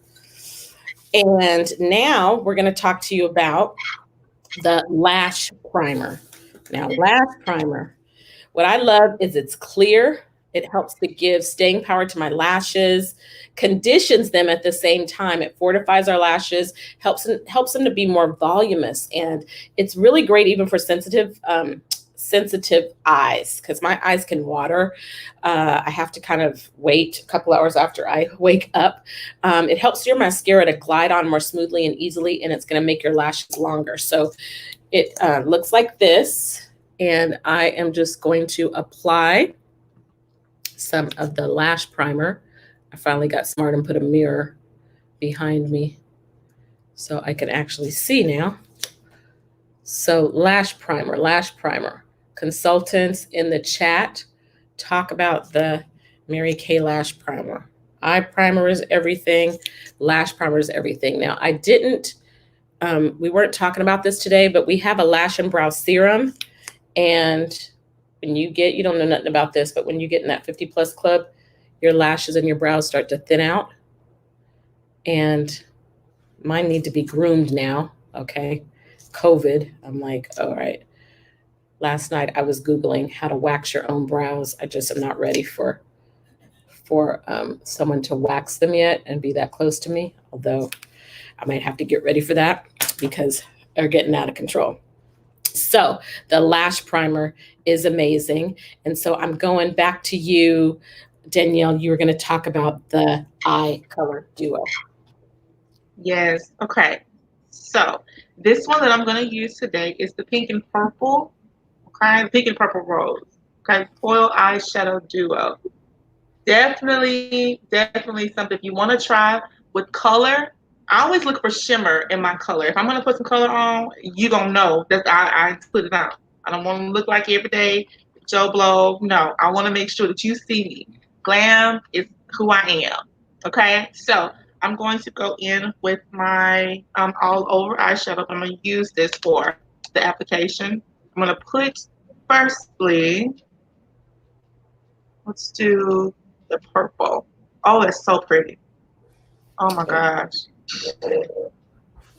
And now we're going to talk to you about the lash primer. Now, lash primer. What I love is it's clear. It helps to give staying power to my lashes, conditions them at the same time. It fortifies our lashes, helps them to be more voluminous. And it's really great even for sensitive eyes, because my eyes can water. I have to kind of wait a couple hours after I wake up. It helps your mascara to glide on more smoothly and easily, and it's going to make your lashes longer. So it looks like this. And I am just going to apply some of the lash primer. I finally got smart and put a mirror behind me so I can actually see now. So lash primer. Consultants in the chat, talk about the Mary Kay lash primer. Eye primer is everything. Lash primer is everything. Now, I didn't, we weren't talking about this today, but we have a lash and brow serum. And when you don't know nothing about this, but when you get in that 50 plus club, your lashes and your brows start to thin out. And mine need to be groomed now. Okay. COVID. I'm like, all right. Last night I was Googling how to wax your own brows. I just am not ready for someone to wax them yet and be that close to me. Although I might have to get ready for that because they're getting out of control. So the lash primer is amazing. And so I'm going back to you, Danielle. You were going to talk about the eye color duo. Yes. Okay. So this one that I'm going to use today is the pink and purple. Okay. Pink and purple rose. Okay. Foil eyeshadow duo. Definitely something. If you want to try with color, I always look for shimmer in my color. If I'm going to put some color on, you don't know that I put it on. I don't want to look like everyday Joe Blow. No, I want to make sure that you see me. Glam is who I am. Okay, so I'm going to go in with my all over eyeshadow. I'm going to use this for the application. I'm going to put firstly, let's do the purple. Oh, it's so pretty. Oh my gosh.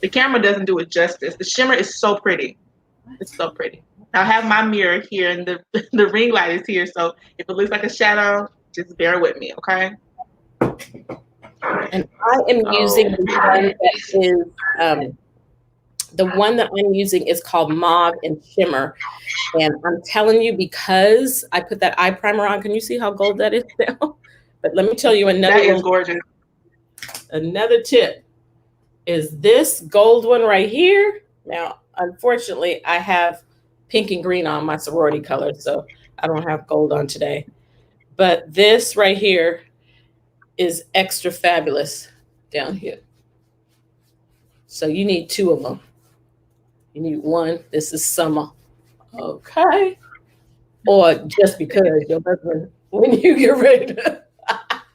The camera doesn't do it justice. The shimmer is so pretty. It's so pretty. I have my mirror here and the ring light is here. So if it looks like a shadow, just bear with me, okay? And I am using the one that is, the one that I'm using is called Mauve and Shimmer. And I'm telling you, because I put that eye primer on, can you see how gold that is now? But let me tell you That is gorgeous. Another tip is this gold one right here. Now, unfortunately, I have pink and green on my sorority color, so I don't have gold on today. But this right here is extra fabulous down here. So you need two of them. You need one. This is summer. Okay. Or just because your husband, when you get ready to,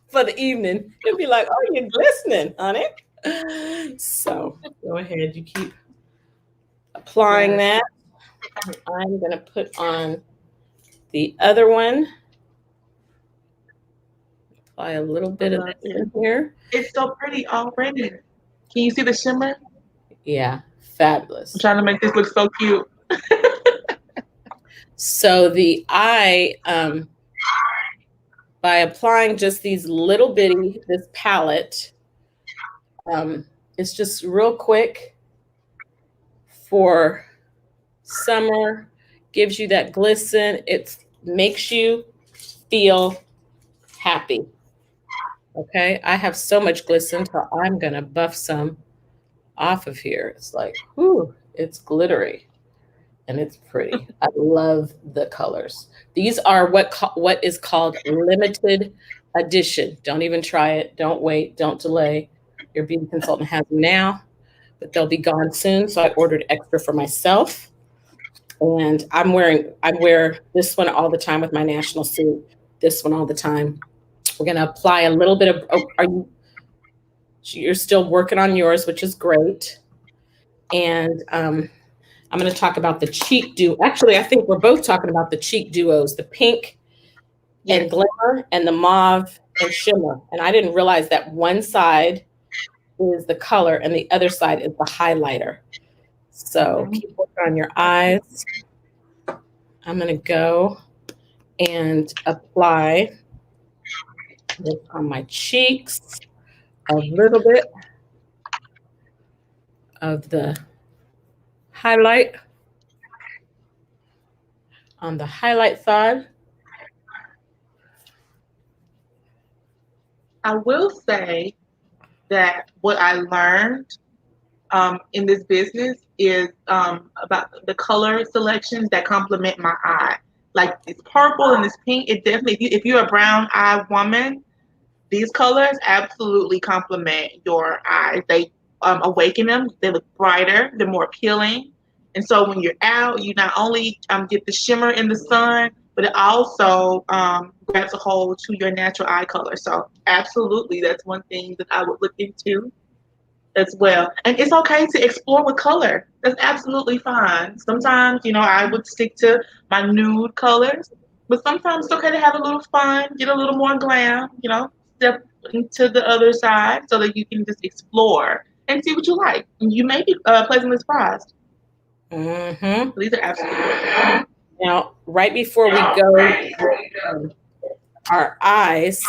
for the evening, he'll be like, oh, you're glistening, honey. So go ahead. You keep applying that. I'm going to put on the other one. Apply a little bit of it in here. It's so pretty already. Can you see the shimmer? Yeah, fabulous. I'm trying to make this look so cute. So the eye by applying just these little bitty, this palette. It's just real quick for summer, gives you that glisten. It makes you feel happy. Okay, I have so much glisten, so I'm gonna buff some off of here. It's like, whoo, it's glittery and it's pretty. I love the colors. These are what is called limited edition. Don't even try it. Don't wait. Don't delay. Your beauty consultant has them now, but they'll be gone soon. So I ordered extra for myself. And I wear this one all the time with my national suit, this one all the time. We're gonna apply a little bit of, you're still working on yours, which is great. And I'm gonna talk about the cheek duo. Actually, I think we're both talking about the cheek duos, the pink and glimmer and the mauve and shimmer. And I didn't realize that one side is the color and the other side is the highlighter. So keep working on your eyes. I'm gonna go and apply this on my cheeks, a little bit of the highlight on the highlight side. I will say that what I learned in this business is about the color selections that complement my eye. Like this purple and this pink, it definitely, if you're a brown eye woman, these colors absolutely complement your eyes. They awaken them. They look brighter. They're more appealing. And so when you're out, you not only get the shimmer in the sun, but it also grabs a hold to your natural eye color. So absolutely, that's one thing that I would look into as well. And it's okay to explore with color. That's absolutely fine. Sometimes, I would stick to my nude colors, but sometimes it's okay to have a little fun, get a little more glam, step into the other side so that you can just explore and see what you like. And you may be pleasantly surprised. Mm-hmm. These are absolutely. Now, right before we go our eyes,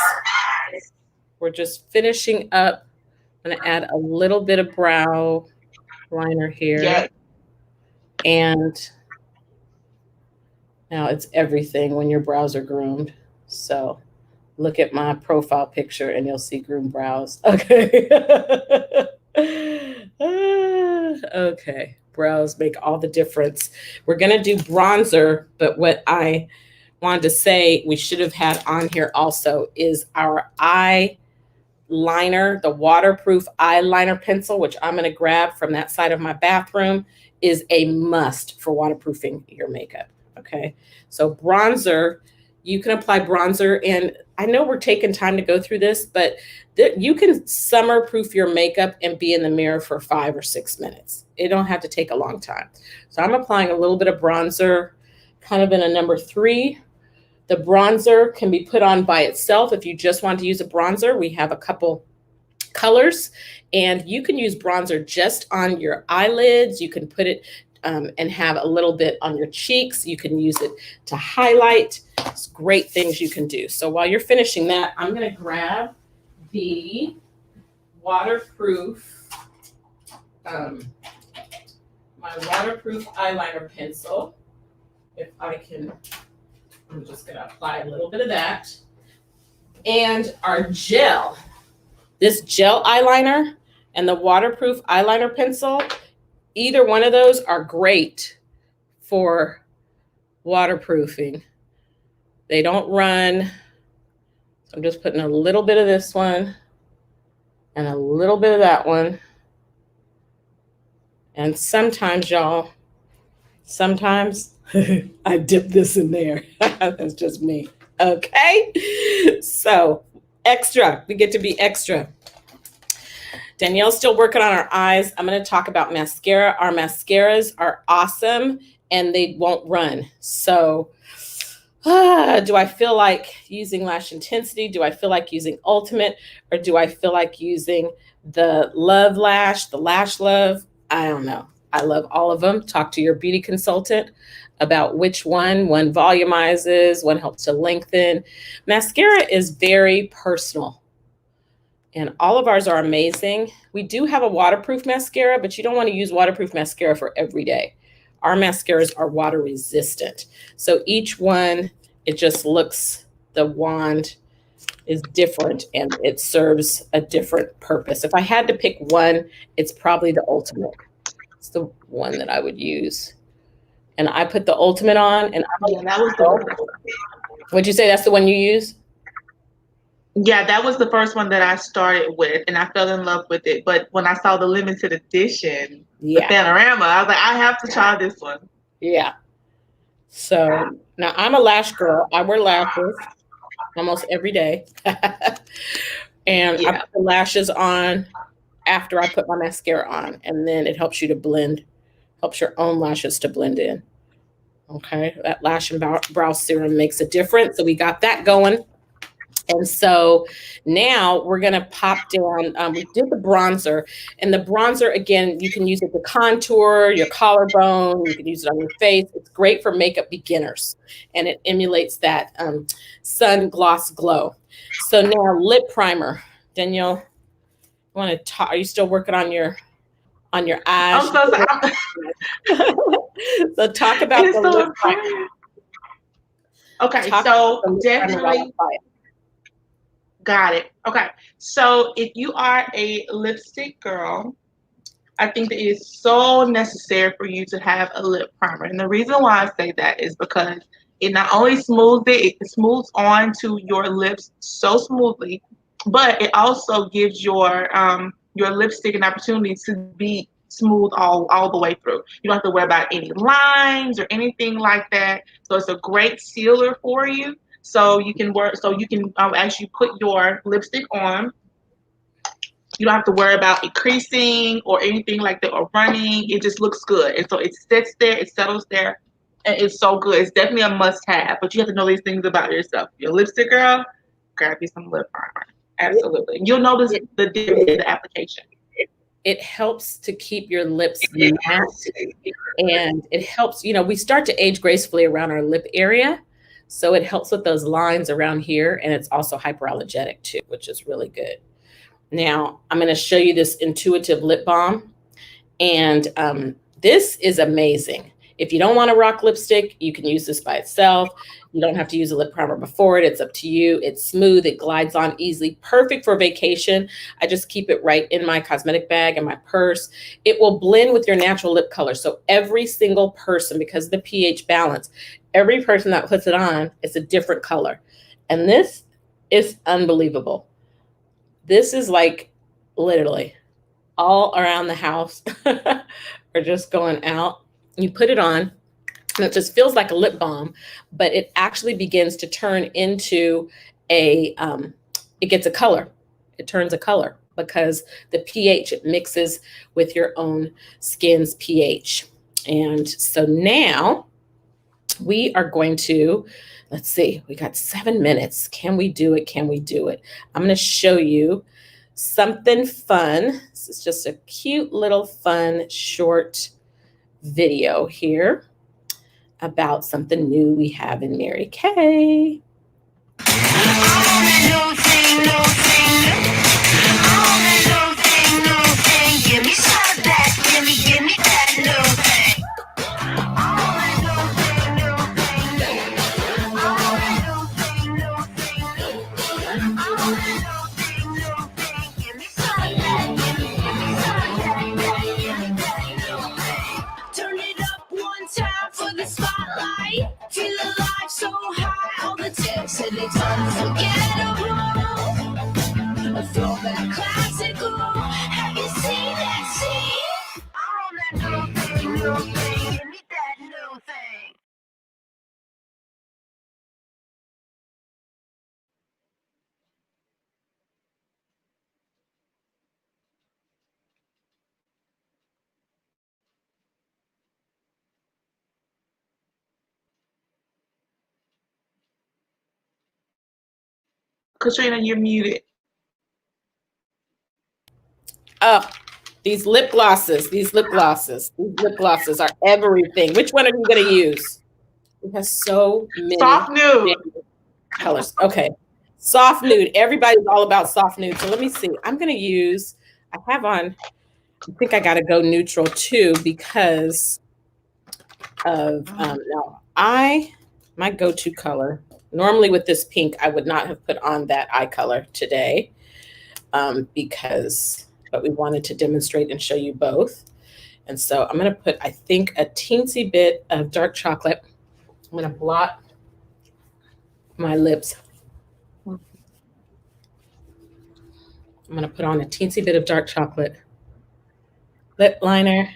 we're just finishing up. I'm going to add a little bit of brow liner here. Yeah. And now it's everything when your brows are groomed. So look at my profile picture and you'll see groomed brows. Okay. Okay. Brows make all the difference. We're going to do bronzer, but what I wanted to say we should have had on here also is our eye liner, the waterproof eyeliner pencil, which I'm going to grab from that side of my bathroom, is a must for waterproofing your makeup. Okay. So bronzer, you can apply bronzer, and I know we're taking time to go through this, but you can summer proof your makeup and be in the mirror for 5 or 6 minutes. It don't have to take a long time. So I'm applying a little bit of bronzer, kind of in a number 3. The bronzer can be put on by itself. If you just want to use a bronzer, we have a couple colors, and you can use bronzer just on your eyelids. You can put it and have a little bit on your cheeks. You can use it to highlight. It's great things you can do. So while you're finishing that, I'm going to grab the waterproof, my waterproof eyeliner pencil. If I can, I'm just going to apply a little bit of that. And our gel, this gel eyeliner and the waterproof eyeliner pencil, either one of those are great for waterproofing. They don't run. So I'm just putting a little bit of this one and a little bit of that one. And sometimes, y'all, I dip this in there. That's just me. Okay. So extra, we get to be extra. Danielle's still working on our eyes. I'm going to talk about mascara. Our mascaras are awesome and they won't run. So do I feel like using Lash Intensity? Do I feel like using Ultimate? Or do I feel like using the Love Lash, the Lash Love? I don't know. I love all of them. Talk to your beauty consultant about which one volumizes, one helps to lengthen. Mascara is very personal, and all of ours are amazing. We do have a waterproof mascara, but you don't want to use waterproof mascara for every day. Our mascaras are water resistant. So each one, it just looks, the wand is different and it serves a different purpose. If I had to pick one, it's probably the Ultimate. It's the one that I would use. And I put the Ultimate on, and Yeah, that was the one. would you say that's the one you use? Yeah, that was the first one that I started with, and I fell in love with it. But when I saw the limited edition, the Yeah. panorama, I was like, I have to try this one. Yeah. So now I'm a lash girl. I wear lashes almost every day. And I put the lashes on after I put my mascara on, and then it helps you to blend, helps your own lashes to blend in. Okay, that lash and brow serum makes a difference. So we got that going. And so now we're going to pop down. We did the bronzer, and the bronzer, again, you can use it to contour your collarbone. You can use it on your face. It's great for makeup beginners, and it emulates that sun gloss glow. So now lip primer. Danielle, you want to talk? Are you still working on your eyes? I'm so sorry. So talk about It's the so lip primer. Okay, Talk so about the lip primer definitely while I apply it. got it. Okay, so if you are a lipstick girl, I think that it is so necessary for you to have a lip primer. And the reason why I say that is because it not only smooths it smooths onto your lips so smoothly, but it also gives your lipstick an opportunity to be smooth all the way through. You don't have to worry about any lines or anything like that. So it's a great sealer for you. So you can as you put your lipstick on, you don't have to worry about it creasing or anything like that or running. It just looks good. And so it sits there, it settles there, and it's so good. It's definitely a must have, but you have to know these things about yourself. Your lipstick girl, grab you some lip primer. Absolutely. You'll notice the difference in the application. It helps to keep your lips matte, and it helps, we start to age gracefully around our lip area. So it helps with those lines around here. And it's also hyperallergenic too, which is really good. Now I'm going to show you this intuitive lip balm. And this is amazing. If you don't want to rock lipstick, you can use this by itself. You don't have to use a lip primer before it. It's up to you. It's smooth. It glides on easily. Perfect for vacation. I just keep it right in my cosmetic bag and my purse. It will blend with your natural lip color. So every single person, because of the pH balance, every person that puts it on, it's a different color. And this is unbelievable. This is like literally all around the house or just going out. You put it on, and it just feels like a lip balm, but it actually begins to turn into it gets a color. It turns a color because the pH, it mixes with your own skin's pH. And so now we are going to, let's see, we got 7 minutes. Can we do it? Can we do it? I'm going to show you something fun. This is just a cute little fun short video here about something new we have in Mary Kay. Give me some of that, give me that new thing. Turn it up one time for the spotlight. Feel alive so high, all the tips and it's unforgettable. A throwback classical. Have you seen that scene? On that new thing, give me that new thing. Katrina, you're muted. Oh, These lip glosses, these lip glosses, these lip glosses are everything. Which one are you going to use? It has so many Soft nude. colors. Okay. Soft nude. Everybody's all about soft nude. So let me see. I'm going to use, I have on, I think I got to go neutral too because of, now my go-to color, normally with this pink, I would not have put on that eye color today but we wanted to demonstrate and show you both. And so I'm going to put, I think, a teensy bit of dark chocolate. I'm going to blot my lips. I'm going to put on a teensy bit of dark chocolate lip liner.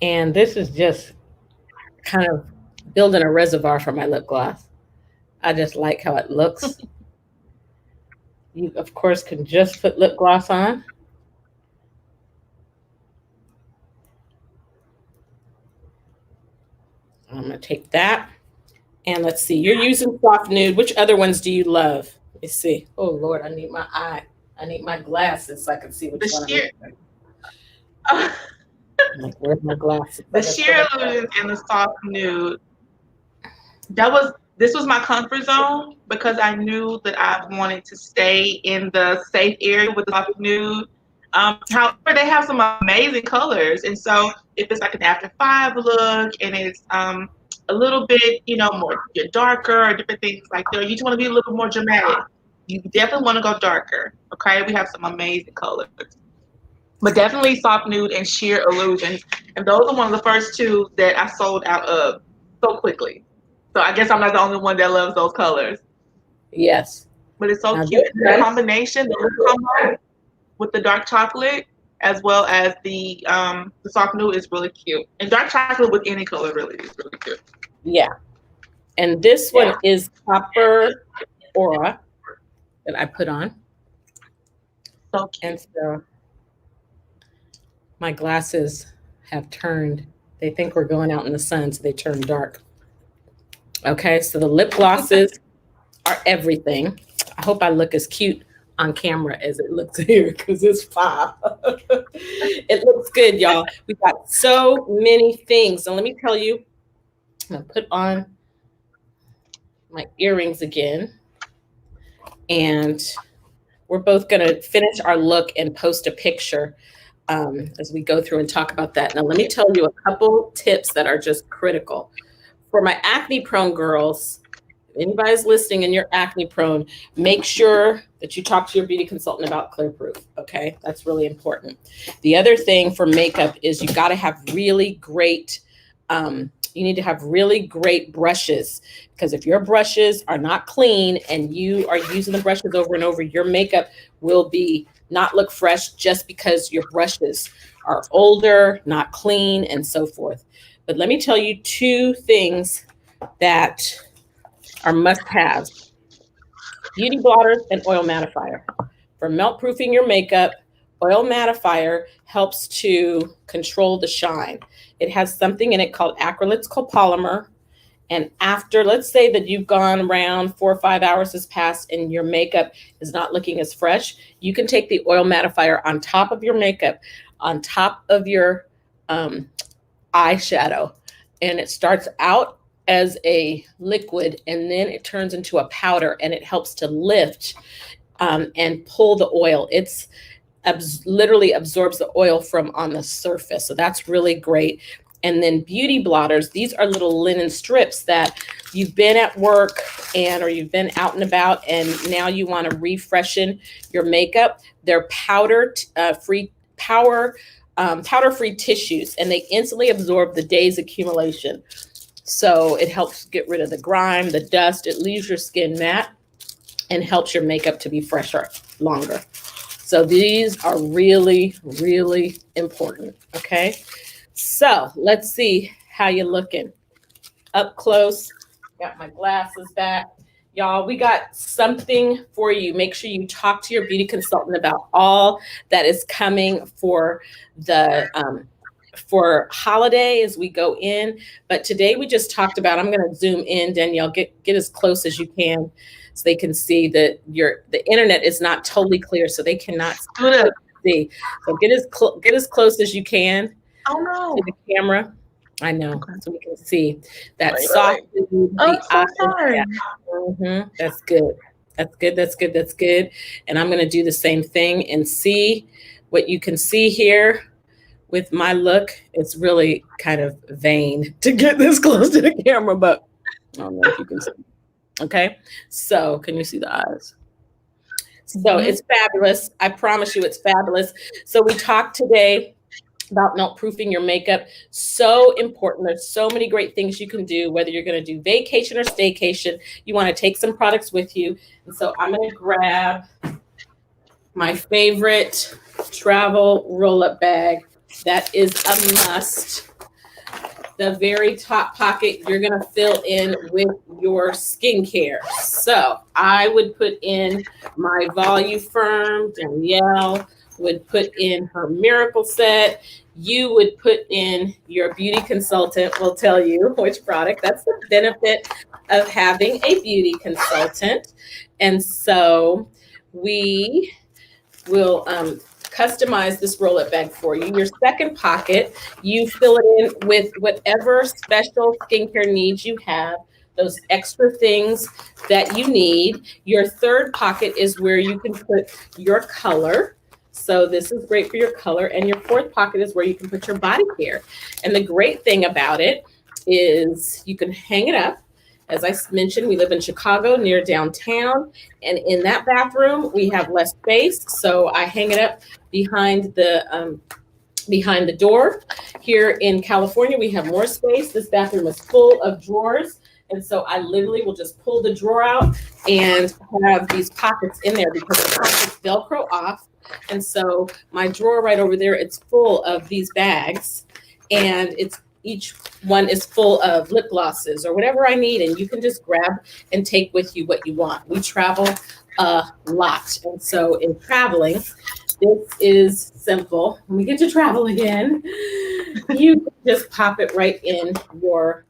And this is just kind of building a reservoir for my lip gloss. I just like how it looks. You, of course, can just put lip gloss on. I'm going to take that. And let's see, you're using soft nude. Which other ones do you love? Let me see. Oh, Lord, I need my eye. I need my glasses so I can see which one I'm using. Like, where's my glasses? The sheer illusions and the soft nude. This was my comfort zone because I knew that I wanted to stay in the safe area with the soft nude. However, they have some amazing colors, and so if it's like an after 5 look and it's a little bit, more darker or different things like that, you just want to be a little more dramatic. You definitely want to go darker. Okay, we have some amazing colors. But definitely soft nude and sheer illusions. And those are one of the first two that I sold out of so quickly. So I guess I'm not the only one that loves those colors. Yes. But it's so cute. The combination, the lip combo with the dark chocolate as well as the soft nude is really cute. And dark chocolate with any color really is really cute. Yeah. And this one is Copper Aura that I put on. So cute. And so my glasses have turned, they think we're going out in the sun, so they turn dark. Okay, so the lip glosses are everything. I hope I look as cute on camera as it looks here because it's 5. It looks good, y'all. We got so many things. So let me tell you, I'm going to put on my earrings again. And we're both going to finish our look and post a picture as we go through and talk about that. Now, let me tell you a couple tips that are just critical. For my acne prone girls, if anybody's listening and you're acne prone, make sure that you talk to your beauty consultant about Clear Proof. Okay, that's really important. The other thing for makeup is you got to have really great, you need to have really great brushes, because if your brushes are not clean and you are using the brushes over and over, your makeup will not look fresh just because your brushes are older, not clean, and so forth. But let me tell you 2 things that are must-haves: beauty blotters and oil mattifier. For melt proofing your makeup, oil mattifier helps to control the shine. It has something in it called acrylic copolymer. And after, let's say that you've gone around 4 or 5 hours has passed and your makeup is not looking as fresh, you can take the oil mattifier on top of your makeup, on top of your eyeshadow, and it starts out as a liquid and then it turns into a powder, and it helps to lift and pull the oil. It's literally absorbs the oil from on the surface. So that's really great. And then beauty blotters, these are little linen strips that you've been at work or you've been out and about, and now you want to refreshen your makeup. They're powder-free tissues, and they instantly absorb the day's accumulation. So it helps get rid of the grime, the dust. It leaves your skin matte and helps your makeup to be fresher longer. So these are really, really important. Okay. So let's see how you're looking up close. Got my glasses back. Y'all, we got something for you. Make sure you talk to your beauty consultant about all that is coming for the for holiday as we go in. But today we just talked about, I'm going to zoom in, Danielle, get as close as you can so they can see that the internet is not totally clear, so they cannot see. So get as close as you can to the camera. I know, okay. So we can see that soft food. I'm so sorry. Yeah. Mm-hmm. That's good. That's good. That's good. That's good. And I'm going to do the same thing and see what you can see here with my look. It's really kind of vain to get this close to the camera, but I don't know if you can see. Okay. So can you see the eyes? So it's fabulous. I promise you it's fabulous. So we talked today about melt proofing your makeup. So important. There's so many great things you can do, whether you're going to do vacation or staycation. You want to take some products with you. And so I'm going to grab my favorite travel roll-up bag. That is a must. The very top pocket, you're going to fill in with your skincare. So I would put in my Voluferm. Danielle would put in her Miracle Set. You would put in your beauty consultant will tell you which product. That's the benefit of having a beauty consultant. And so we will customize this roll-up bag for you. Your second pocket, you fill it in with whatever special skincare needs you have, those extra things that you need. Your third pocket is where you can put your color. So this is great for your color. And your fourth pocket is where you can put your body care. And the great thing about it is you can hang it up. As I mentioned, we live in Chicago near downtown, and in that bathroom, we have less space. So I hang it up behind the door. Here in California, we have more space. This bathroom is full of drawers. And so I literally will just pull the drawer out and have these pockets in there because the pockets Velcro off. And so my drawer right over there, it's full of these bags, and each one is full of lip glosses or whatever I need, and you can just grab and take with you what you want. We travel a lot, and so in traveling, this is simple. When we get to travel again, you can just pop it right in your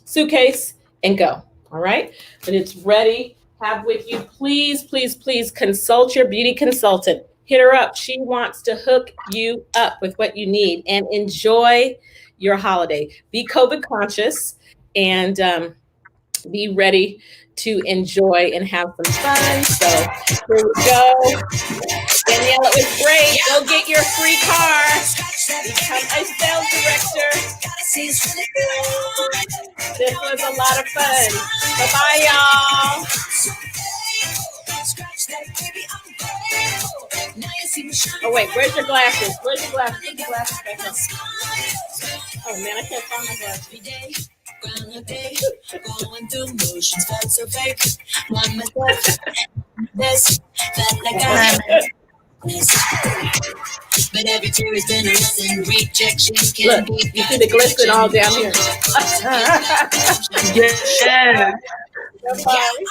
suitcase and go. All right, but it's ready. Have with you. Please, please, please consult your beauty consultant. Hit her up. She wants to hook you up with what you need, and enjoy your holiday. Be COVID conscious and be ready to enjoy and have some fun. So here we go. Danielle, it was great. Go get your free car. Become a sales director. This was a lot of fun. Bye-bye, y'all. Oh, wait, where's your glasses? Where's your glasses? Put your glasses back on. Oh, man, I can't find my glasses. Going through motions, felt so fake. This felt like I but every tear is been a lesson. Rejection can be. You see the glisten all down here. Yeah. Bye.